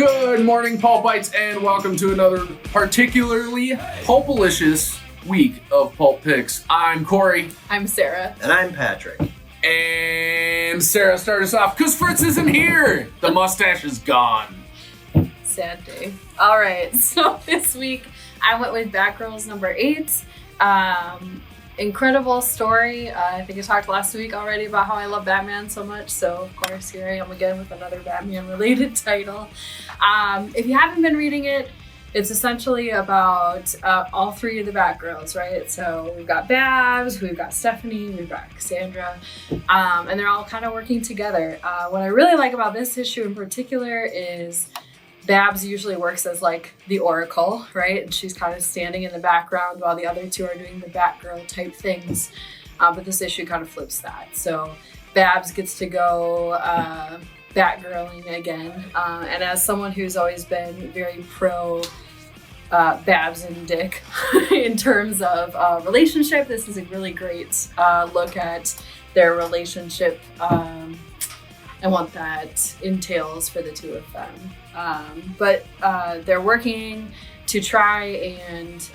Good morning, Pulp Bites, and welcome to another particularly pulpalicious week of Pulp Picks. I'm Corey. I'm Sarah. And I'm Patrick. And Sarah, start us off, because Fritz isn't here. The mustache is gone. Sad day. All right, so this week I went with Batgirls number 8. Incredible story. I think I talked last week already about how I love Batman so much. So, of course, here I am again with another Batman-related title. If you haven't been reading it, it's essentially about all three of the Batgirls, right? So we've got Babs, we've got Stephanie, we've got Cassandra, and they're all kind of working together. What I really like about this issue in particular is Babs usually works as like the Oracle, right? And she's kind of standing in the background while the other two are doing the Batgirl type things. But this issue kind of flips that. So Babs gets to go Batgirling again. And as someone who's always been very pro Babs and Dick in terms of relationship, this is a really great look at their relationship and what that entails for the two of them. But they're working to try and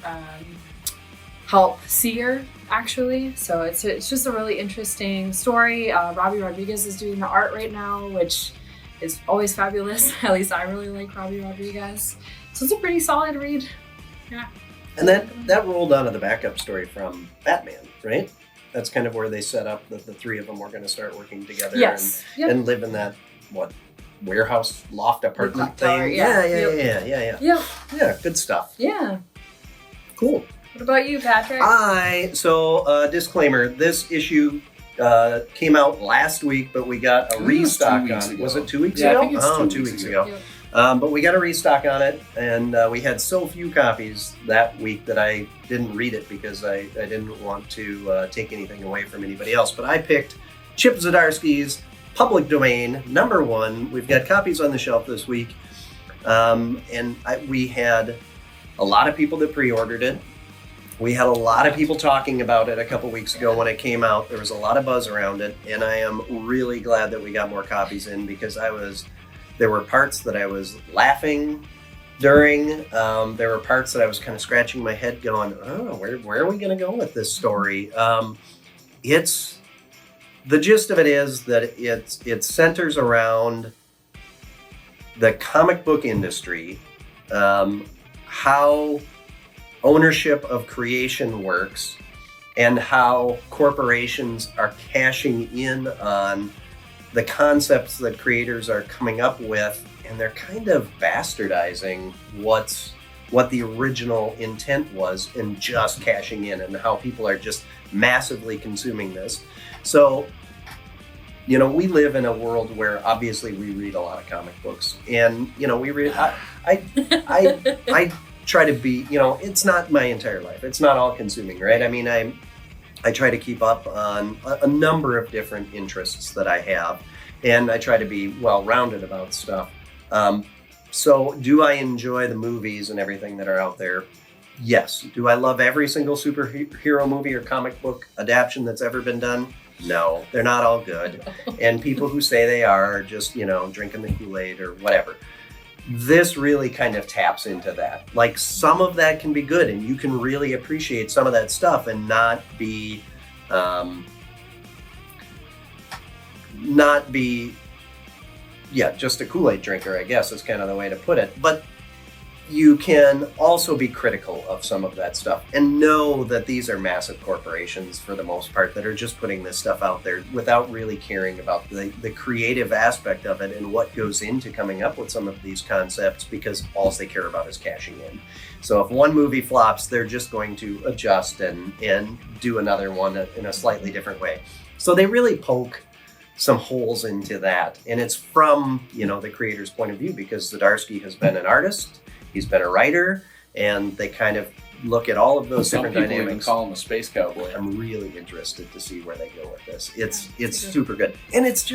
help Seer, actually. So it's just a really interesting story. Robbie Rodriguez is doing the art right now, which is always fabulous. At least I really like Robbie Rodriguez. So it's a pretty solid read. Yeah. And that rolled out of the backup story from Batman, right? That's kind of where they set up that the three of them were going to start working together and live in that, warehouse loft apartment thing. Yeah, good stuff. Yeah. Cool. What about you, Patrick? Disclaimer, this issue came out last week, but we got a restock on it. Was it 2 weeks ago? I think it's 2 weeks ago. Yep. But we got a restock on it, and we had so few copies that week that I didn't read it because I didn't want to take anything away from anybody else. But I picked Chip Zdarsky's Public Domain, number 1. We've got copies on the shelf this week, and we had a lot of people that pre-ordered it. We had a lot of people talking about it a couple weeks ago when it came out. There was a lot of buzz around it, and I am really glad that we got more copies in because there were parts that I was laughing during. There were parts that I was kind of scratching my head going, oh, where are we going to go with this story? The gist of it is that it centers around the comic book industry, how ownership of creation works, and how corporations are cashing in on the concepts that creators are coming up with, and they're kind of bastardizing what the original intent was and just cashing in, and how people are just massively consuming this. So, we live in a world where obviously we read a lot of comic books, and we read. I try to be. It's not my entire life. It's not all consuming, right? I mean, I try to keep up on a number of different interests that I have, and I try to be well-rounded about stuff. So do I enjoy the movies and everything that are out there? Yes. Do I love every single superhero movie or comic book adaptation that's ever been done? No, they're not all good. And people who say they are just, drinking the Kool-Aid or whatever. This really kind of taps into that. Like, some of that can be good, and you can really appreciate some of that stuff and not be just a Kool-Aid drinker, I guess is kind of the way to put it. But you can also be critical of some of that stuff and know that these are massive corporations for the most part that are just putting this stuff out there without really caring about the creative aspect of it and what goes into coming up with some of these concepts, because all they care about is cashing in. So if one movie flops, they're just going to adjust and do another one in a slightly different way. So they really poke some holes into that. And it's from, the creator's point of view, because Zdarsky has been an artist, he's been a writer, and they kind of look at all of those different dynamics. Some people even call him a space cowboy. I'm really interested to see where they go with this. It's super good. And it's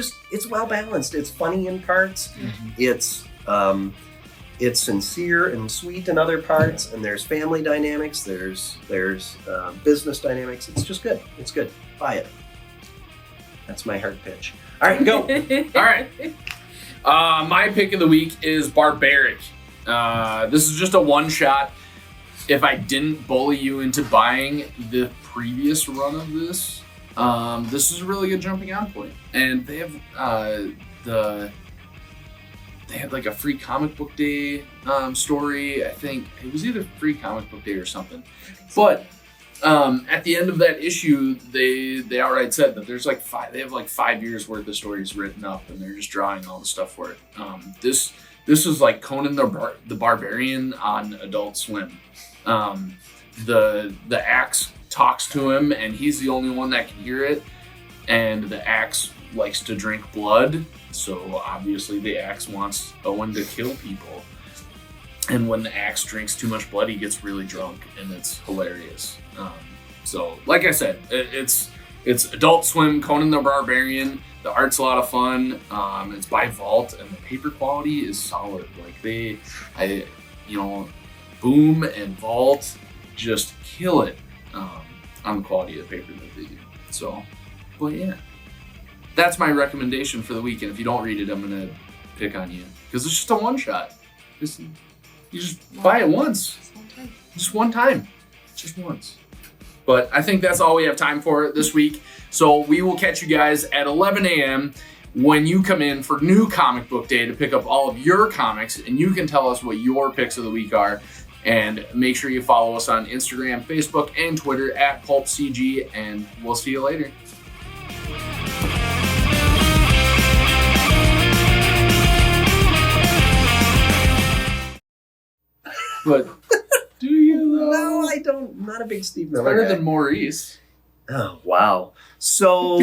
well balanced. It's funny in parts. Mm-hmm. It's sincere and sweet in other parts, and there's family dynamics, there's business dynamics. It's just good. It's good. Buy it. That's my hard pitch. All right, go. All right. My pick of the week is Barbaric. This is just a one-shot. If I didn't bully you into buying the previous run of this, this is a really good jumping on point. And they have they had like a free comic book day story. I think it was either free comic book day or something. But at the end of that issue, they outright said that there's like they have like 5 years worth of stories written up, and they're just drawing all the stuff for it. This is like Conan the Barbarian on Adult Swim. The axe talks to him, and he's the only one that can hear it. And the axe likes to drink blood, so obviously the axe wants Owen to kill people. And when the axe drinks too much blood, he gets really drunk, and it's hilarious. So, like I said, it's Adult Swim, Conan the Barbarian. The art's a lot of fun. It's by Vault, and the paper quality is solid. Like Boom and Vault just kill it on the quality of the paper that they do. So, but yeah, that's my recommendation for the week. And if you don't read it, I'm gonna pick on you because it's just a one shot. You just buy it once, just one time, just once. But I think that's all we have time for this week. So we will catch you guys at 11 a.m. when you come in for new comic book day to pick up all of your comics, and you can tell us what your picks of the week are. And make sure you follow us on Instagram, Facebook, and Twitter at PulpCG, and we'll see you later. But do you though? No, I don't. I'm not a big Steve Miller Better guy. than Maurice. Oh, wow. So,